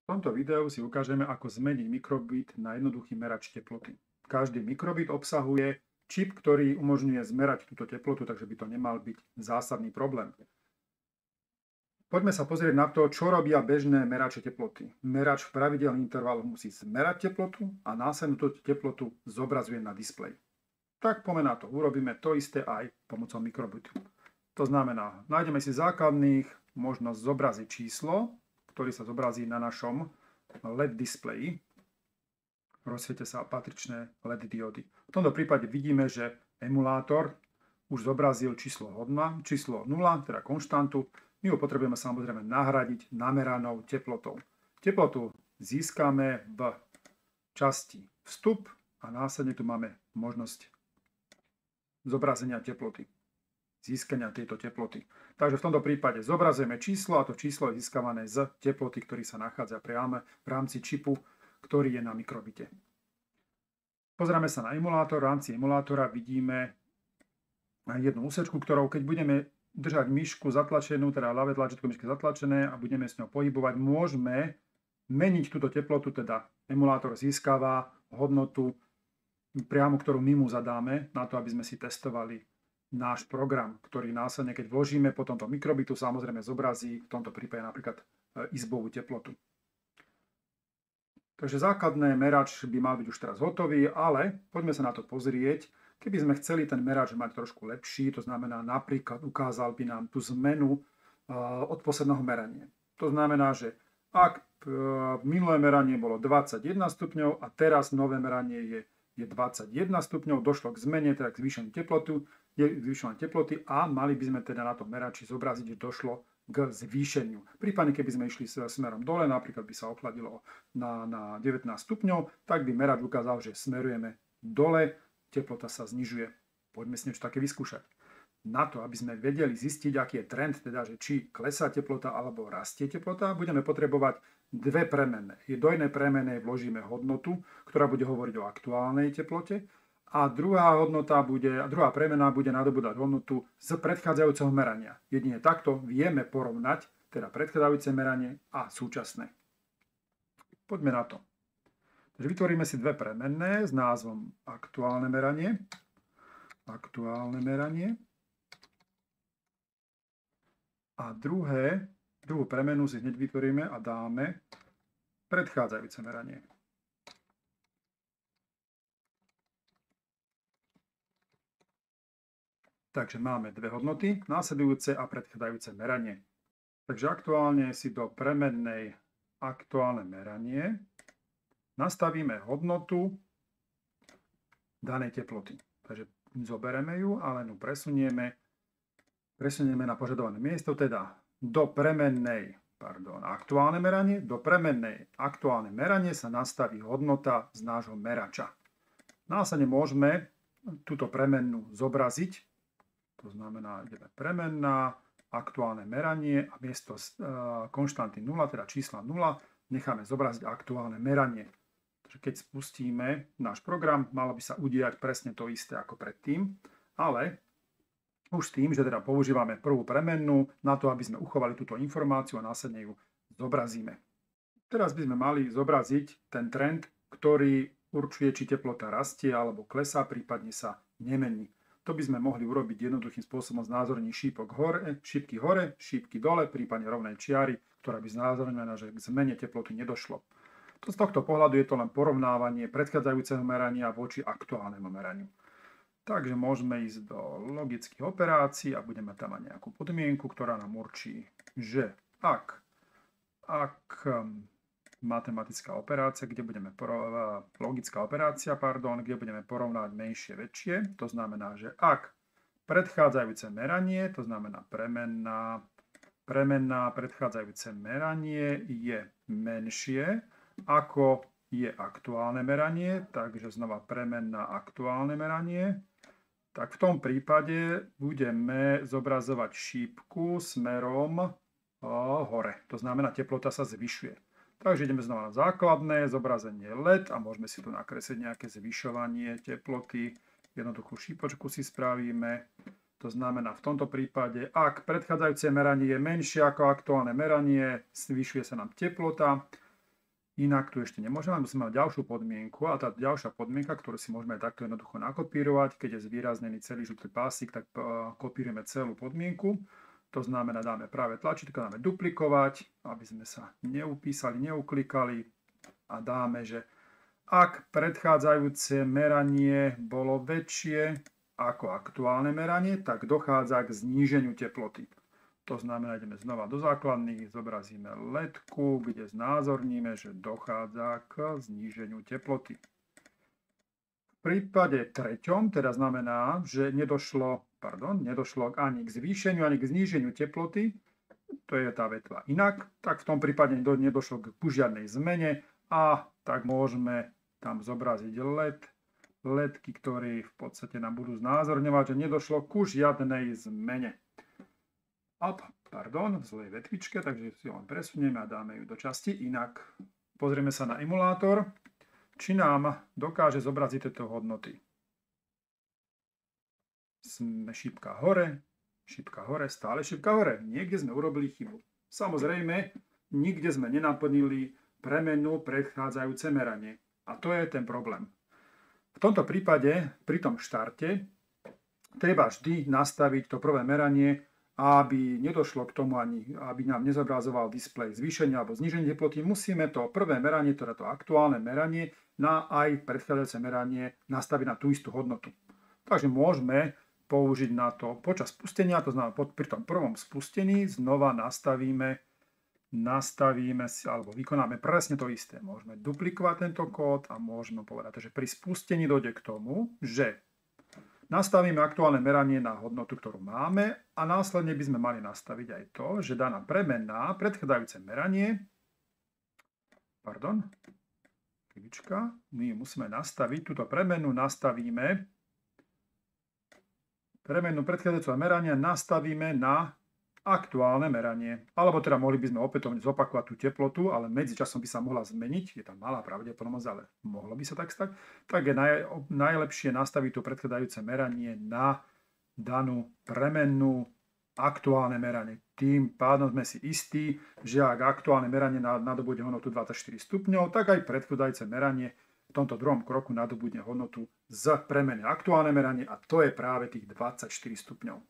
V tomto videu si ukážeme, ako zmeniť mikrobit na jednoduchý merač teploty. Každý mikrobit obsahuje čip, ktorý umožňuje zmerať túto teplotu, takže by to nemal byť zásadný problém. Poďme sa pozrieť na to, čo robia bežné merače teploty. Merač v pravidelných intervaloch musí zmerať teplotu a následnú túto teplotu zobrazuje na displeji. Tak poďme na to. Urobíme to isté aj pomocou mikrobitu. To znamená, nájdeme si základných možnosť zobraziť číslo, ktorý sa zobrazí na našom LED displeji. Rozsviete sa patričné LED diody. V tomto prípade vidíme, že emulátor už zobrazil číslo 0, teda konštantu. My ho potrebujeme samozrejme nahradiť nameranou teplotou. Teplotu získame v časti vstup a následne tu máme možnosť zobrazenia teploty. Získania tejto teploty. Takže v tomto prípade zobrazujeme číslo a to číslo je získavané z teploty, ktorý sa nachádza priamo v rámci čipu, ktorý je na mikrobite. Pozrieme sa na emulátor. V rámci emulátora vidíme jednu úsečku, ktorou keď budeme držať myšku zatlačenú, teda ľavé tlačítko myšky zatlačené a budeme s ňou pohybovať, môžeme meniť túto teplotu, teda emulátor získava hodnotu priamo, ktorú my mu zadáme, na to, aby sme si testovali náš program, ktorý následne, keď vložíme po tomto mikrobitu, samozrejme zobrazí v tomto prípade napríklad izbovú teplotu. Takže základný merač by mal byť už teraz hotový, ale poďme sa na to pozrieť. Keby sme chceli ten merač mať trošku lepší, to znamená napríklad ukázal by nám tú zmenu od posledného merania. To znamená, že ak minulé meranie bolo 21 stupňov a teraz nové meranie je 21 stupňov, došlo k zmene, teda k zvýšeniu teploty a mali by sme teda na tom merači zobraziť, že došlo k zvýšeniu. Prípadne, keby sme išli smerom dole, napríklad by sa ochladilo na 19 stupňov, tak by merač ukázal, že smerujeme dole, teplota sa znižuje. Poďme si niečo také vyskúšať. Na to, aby sme vedeli zistiť, aký je trend, teda, že či klesá teplota alebo rastie teplota, budeme potrebovať dve premenné. Do jednej premennej vložíme hodnotu, ktorá bude hovoriť o aktuálnej teplote a druhá premena bude nadobúdať hodnotu z predchádzajúceho merania. Jedine takto vieme porovnať teda predchádzajúce meranie a súčasné. Poďme na to. Takže vytvoríme si dve premenné s názvom aktuálne meranie. A druhú premenu si hneď vytvoríme a dáme predchádzajúce meranie. Takže máme dve hodnoty, následujúce a predchádzajúce meranie. Takže aktuálne si do premennej aktuálne meranie nastavíme hodnotu danej teploty. Takže zoberieme ju a len ju presunieme na požadované miesto, teda do premennej aktuálne meranie. Do premennej aktuálne meranie sa nastaví hodnota z nášho merača. Následne môžeme túto premennú zobraziť. To znamená, ideme premenná, aktuálne meranie a miesto konštanty 0, teda čísla 0, necháme zobraziť aktuálne meranie. Takže keď spustíme náš program, malo by sa udiať presne to isté ako predtým, ale už s tým, že teda používame prvú premennú na to, aby sme uchovali túto informáciu a následne ju zobrazíme. Teraz by sme mali zobraziť ten trend, ktorý určuje, či teplota rastie alebo klesá, prípadne sa nemení. To by sme mohli urobiť jednoduchým spôsobom znázorniť šípky hore, šípky dole, prípadne rovnej čiary, ktorá by znázornila, že k zmene teploty nedošlo. Z tohto pohľadu je to len porovnávanie predchádzajúceho merania voči aktuálnemu meraniu. Takže môžeme ísť do logických operácií a budeme tam mať nejakú podmienku, ktorá nám určí, že ak matematická operácia, kde budeme porovnávať menšie, väčšie. To znamená, že ak predchádzajúce meranie, to znamená premenná predchádzajúce meranie je menšie, ako je aktuálne meranie, takže znova premenná aktuálne meranie, tak v tom prípade budeme zobrazovať šípku smerom hore. To znamená, teplota sa zvyšuje. Takže ideme znova na základné zobrazenie LED a môžeme si tu nakresliť nejaké zvyšovanie teploty. Jednoduchú šípočku si spravíme. To znamená v tomto prípade, ak predchádzajúce meranie je menšie ako aktuálne meranie, zvyšuje sa nám teplota. Inak tu ešte nemôžeme, musíme mať ďalšiu podmienku a tá ďalšia podmienka, ktorú si môžeme takto jednoducho nakopírovať, keď je zvýraznený celý žltý pásik, tak kopírujeme celú podmienku. To znamená, dáme práve tlačítko, dáme duplikovať, aby sme sa neupísali, neuklikali a dáme, že ak predchádzajúce meranie bolo väčšie ako aktuálne meranie, tak dochádza k zníženiu teploty. To znamená, ideme znova do základných, zobrazíme ledku, kde znázorníme, že dochádza k zníženiu teploty. V prípade treťom teda znamená, že nedošlo ani k zvýšeniu, ani k zníženiu teploty. To je tá vetva inak. Tak v tom prípade nedošlo k žiadnej zmene a tak môžeme tam zobraziť ledky, ktoré v podstate nám budú znázorňovať, že nedošlo ku žiadnej zmene. V zlej vetvičke, takže si ho len presunieme a dáme ju do časti inak. Pozrieme sa na emulátor, či nám dokáže zobraziť tieto hodnoty. Sme šípka hore, stále šípka hore. Niekde sme urobili chybu. Samozrejme, nikde sme nenaplnili premenu predchádzajúce meranie. A to je ten problém. V tomto prípade, pri tom štarte, treba vždy nastaviť to prvé meranie, aby nedošlo k tomu ani, aby nám nezobrazoval displej zvýšenia alebo zníženie teploty. Musíme to prvé meranie, teda to aktuálne meranie, na aj predchádzajúce meranie nastaviť na tú istú hodnotu. Takže môžeme použiť na to počas spustenia, to znamená pri tom prvom spustení znova nastavíme si, alebo vykonáme presne to isté. Môžeme duplikovať tento kód a môžeme povedať, že pri spustení dojde k tomu, že nastavíme aktuálne meranie na hodnotu, ktorú máme a následne by sme mali nastaviť aj to, že daná premenná predchádzajúce meranie, my musíme nastaviť, túto premenu nastavíme, premennú predchádzajúceho merania nastavíme na aktuálne meranie. Alebo teda mohli by sme opätovne zopakovať tú teplotu, ale medzičasom by sa mohla zmeniť, je tam malá pravdepodobnosť, ale mohlo by sa tak stať. Tak je najlepšie nastaviť to predchádzajúce meranie na danú premennú aktuálne meranie. Tým pádom sme si istí, že ak aktuálne meranie nadobudne hodnotu 24 stupňov, tak aj predchádzajúce meranie v tomto druhom kroku nadobudne hodnotu z premene aktuálne meranie a to je práve tých 24 stupňov.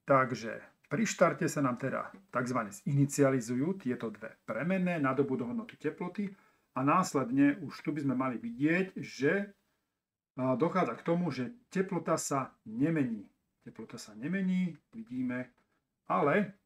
Takže pri štarte sa nám teda tzv. Inicializujú tieto dve premenné, nadobudnú hodnotu teploty a následne už tu by sme mali vidieť, že dochádza k tomu, že teplota sa nemení. Vidíme, ale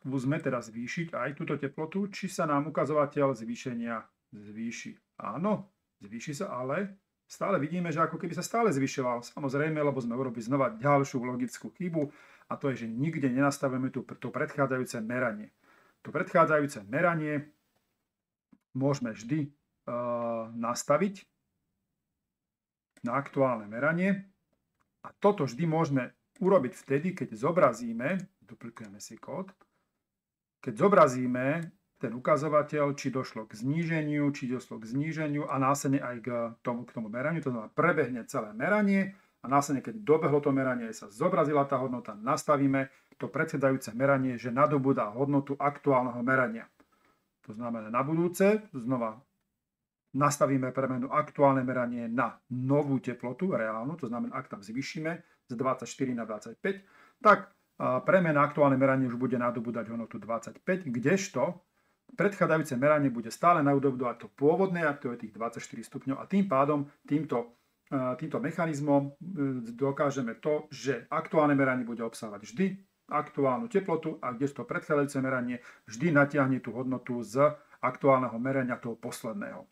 skúsme teda zvýšiť aj túto teplotu, či sa nám ukazovateľ zvýšenia zvýši. Áno, zvýši sa, ale stále vidíme, že ako keby sa stále zvyšoval. Samozrejme, lebo sme urobili znova ďalšiu logickú chybu a to je, že nikde nenastavujeme to predchádzajúce meranie. To predchádzajúce meranie môžeme vždy nastaviť na aktuálne meranie a toto vždy môžeme urobiť vtedy, keď zobrazíme, duplikujeme si kód, keď zobrazíme ten ukazovateľ, či došlo k zníženiu a následne aj k tomu meraniu, to znamená prebehne celé meranie a následne, keď dobehlo to meranie, sa zobrazila tá hodnota, nastavíme to predchádzajúce meranie, že nadobúda hodnotu aktuálneho merania. To znamená na budúce, znova nastavíme premenu aktuálne meranie na novú teplotu, reálnu, to znamená, ak tam zvýšime z 24 na 25, tak premena aktuálne meranie už bude nadobúdať hodnotu 25, kdežto predchádzajúce meranie bude stále nadobúdať to pôvodné, ak to je tých 24 stupňov a tým pádom týmto mechanizmom dokážeme to, že aktuálne meranie bude obsahovať vždy aktuálnu teplotu a kdežto predchádzajúce meranie vždy natiahne tú hodnotu z aktuálneho merania toho posledného.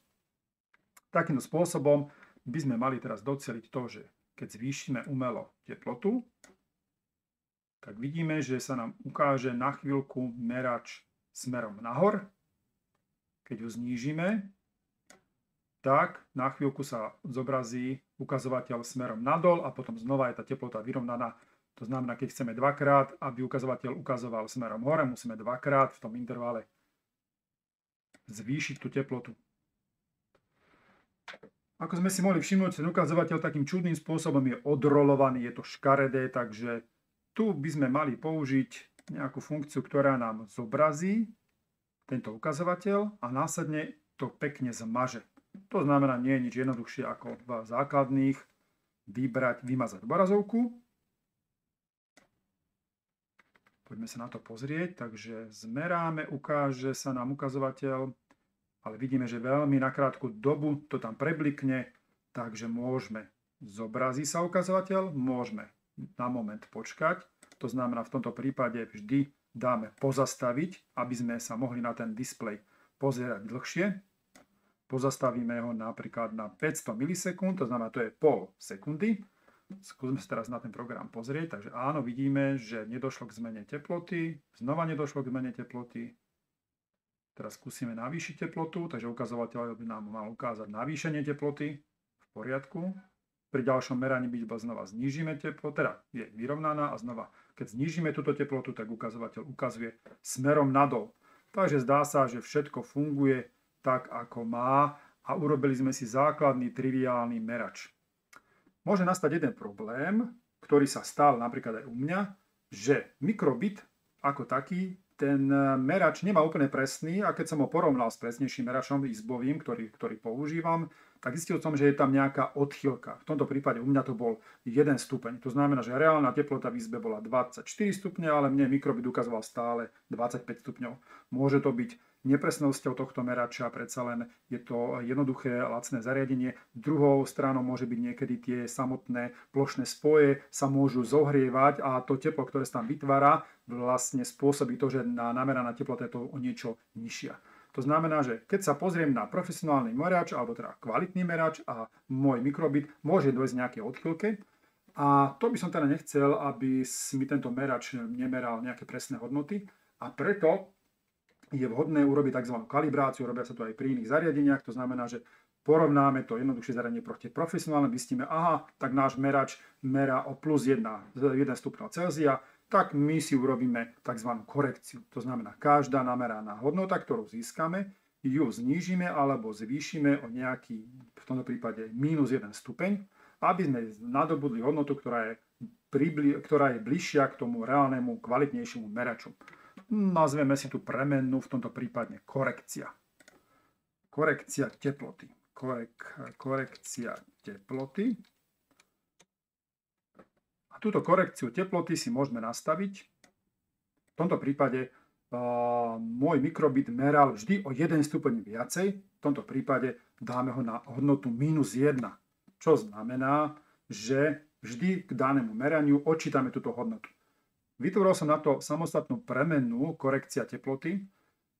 Takýmto spôsobom by sme mali teraz doceliť to, že keď zvýšime umelo teplotu, tak vidíme, že sa nám ukáže na chvíľku merač smerom nahor. Keď ju znížime, tak na chvíľku sa zobrazí ukazovateľ smerom nadol a potom znova je tá teplota vyrovnaná. To znamená, keď chceme dvakrát, aby ukazovateľ ukazoval smerom hore, musíme dvakrát v tom intervale zvýšiť tú teplotu. Ako sme si mohli všimnúť, ten ukazovateľ takým čudným spôsobom je odrolovaný, je to škaredé, takže tu by sme mali použiť nejakú funkciu, ktorá nám zobrazí tento ukazovateľ a následne to pekne zmaže. To znamená, nie je nič jednoduchšie ako v základných vymazať obrazovku. Poďme sa na to pozrieť. Takže zmeráme, ukáže sa nám ukazovateľ, ale vidíme, že veľmi na krátku dobu to tam preblikne, takže môžeme. Zobrazí sa ukazovateľ, môžeme na moment počkať. To znamená, v tomto prípade vždy dáme pozastaviť, aby sme sa mohli na ten displej pozerať dlhšie. Pozastavíme ho napríklad na 500 milisekúnd, to znamená, to je pol sekundy. Skúsme sa teraz na ten program pozrieť. Takže áno, vidíme, že nedošlo k zmene teploty. Znova nedošlo k zmene teploty. Teraz skúsime navýšiť teplotu, takže ukazovateľ by nám mal ukázať navýšenie teploty. V poriadku. Pri ďalšom meraní znova znížime teplotu, teda je vyrovnaná a znova, keď znížime túto teplotu, tak ukazovateľ ukazuje smerom nadol. Takže zdá sa, že všetko funguje tak, ako má a urobili sme si základný triviálny merač. Môže nastať jeden problém, ktorý sa stal napríklad aj u mňa, že mikrobit ako taký, ten merač nemá úplne presný a keď som ho porovnal s presnejším meračom izbovým, ktorý používam, tak zistil som, že je tam nejaká odchýlka. V tomto prípade u mňa to bol 1 stupeň. To znamená, že reálna teplota v izbe bola 24 stupňov, ale mne mikrobit ukazoval stále 25 stupňov. Môže to byť nepresnosťou tohto merača, predsa len je to jednoduché, lacné zariadenie. Druhou stranou môže byť niekedy tie samotné plošné spoje sa môžu zohrievať a to teplo, ktoré sa tam vytvára, vlastne spôsobí to, že nameraná teplota je to o niečo nižšia. To znamená, že keď sa pozriem na profesionálny merač, alebo teda kvalitný merač a môj mikrobit, môže dojsť nejaké odchýlke. A to by som teda nechcel, aby mi tento merač nemeral nejaké presné hodnoty. A preto je vhodné urobiť tzv. Kalibráciu, robia sa to aj pri iných zariadeniach. To znamená, že porovnáme to jednoduchšie zariadenie proti profesionálne, zistíme, aha, tak náš merač merá o plus 1 stupňov Celzia, tak my si urobíme tzv. Korekciu. To znamená, každá nameraná hodnota, ktorú získame, ju znížime alebo zvýšime o nejaký, v tomto prípade, minus 1 stupeň, aby sme nadobudli hodnotu, ktorá je bližšia k tomu reálnemu, kvalitnejšiemu meraču. Nazveme si tu premennú, v tomto prípade korekcia. Korekcia teploty. Korekcia teploty. A túto korekciu teploty si môžeme nastaviť. V tomto prípade môj mikrobit meral vždy o 1 stupeň viacej. V tomto prípade dáme ho na hodnotu minus 1. Čo znamená, že vždy k danému meraniu odčítame túto hodnotu. Vytvoril som na to samostatnú premennú korekcia teploty.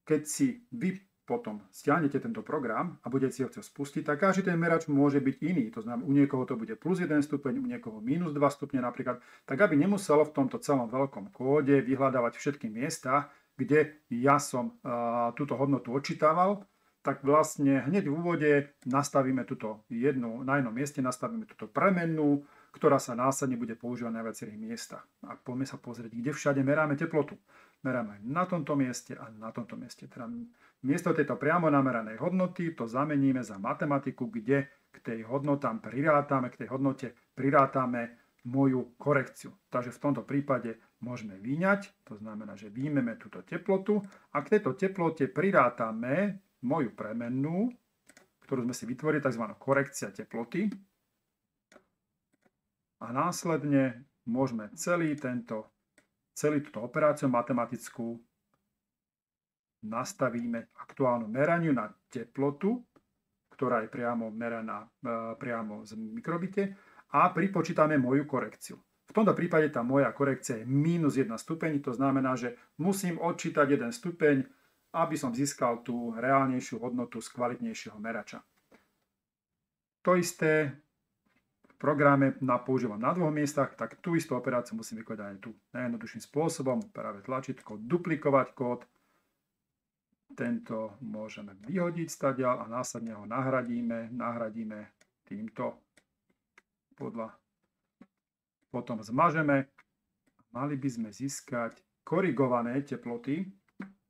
Keď si vy potom stiahnete tento program a budete si ho chcieť spustiť, tak každý ten merač môže byť iný. To znamená, u niekoho to bude plus 1 stupeň, u niekoho minus 2 stupne napríklad, tak aby nemuselo v tomto celom veľkom kóde vyhľadávať všetky miesta, kde ja som túto hodnotu odčítaval, tak vlastne hneď v úvode nastavíme na jednom mieste nastavíme túto premennú, ktorá sa následne bude používať na viacerých miestach. A poďme sa pozrieť, kde všade meráme teplotu. Meráme na tomto mieste a na tomto mieste. Teda miesto tejto priamo nameranej hodnoty to zameníme za matematiku, kde k tej hodnote prirátame moju korekciu. Takže v tomto prípade môžeme vyňať, to znamená, že vyjmeme túto teplotu a k tejto teplote prirátame moju premennú, ktorú sme si vytvorili, tzv. Korekcia teploty. A následne môžeme celú túto operáciu matematickú nastavíme aktuálnu meraniu na teplotu, ktorá je priamo meraná priamo z mikrobite a pripočítame moju korekciu. V tomto prípade tá moja korekcia je minus 1 stupeň, to znamená, že musím odčítať 1 stupeň, aby som získal tú reálnejšiu hodnotu z kvalitnejšieho merača. To isté programe používam na dvoch miestach, tak tú istú operáciu musím vykonať aj tu. Najjednoduchším spôsobom práve tlačítko duplikovať kód. Tento môžeme vyhodiť stadiaľ a následne ho nahradíme týmto potom zmažeme. Mali by sme získať korigované teploty.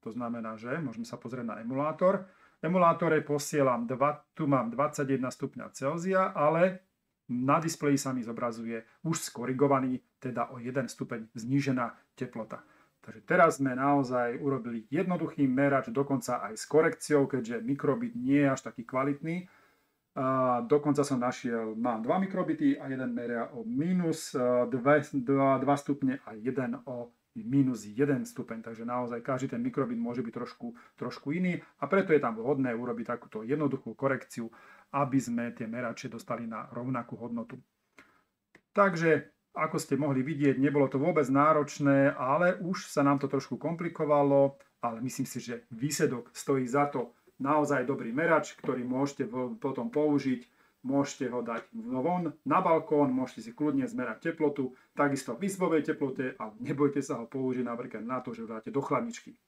To znamená, že môžeme sa pozrieť na emulátor. V emulátore posielam, tu mám 21 stupňa Celzia, ale na displeji sa mi zobrazuje už skorigovaný, teda o 1 stupeň znížená teplota. Takže teraz sme naozaj urobili jednoduchý merač, dokonca aj s korekciou, keďže mikrobit nie je až taký kvalitný. Dokonca som našiel, mám 2 mikrobity a jeden meria o minus 2 stupne a jeden o minus 1 stupeň. Takže naozaj každý ten mikrobit môže byť trošku iný a preto je tam vhodné urobiť takúto jednoduchú korekciu, aby sme tie merače dostali na rovnakú hodnotu. Takže ako ste mohli vidieť, nebolo to vôbec náročné, ale už sa nám to trošku komplikovalo, ale myslím si, že výsledok stojí za to. Naozaj dobrý merač, ktorý môžete potom použiť. Môžete ho dať von na balkón, môžete si kľudne zmerať teplotu, takisto v izbovej teplote, ale nebojte sa ho použiť napríklad na to, že ho dáte do chladničky.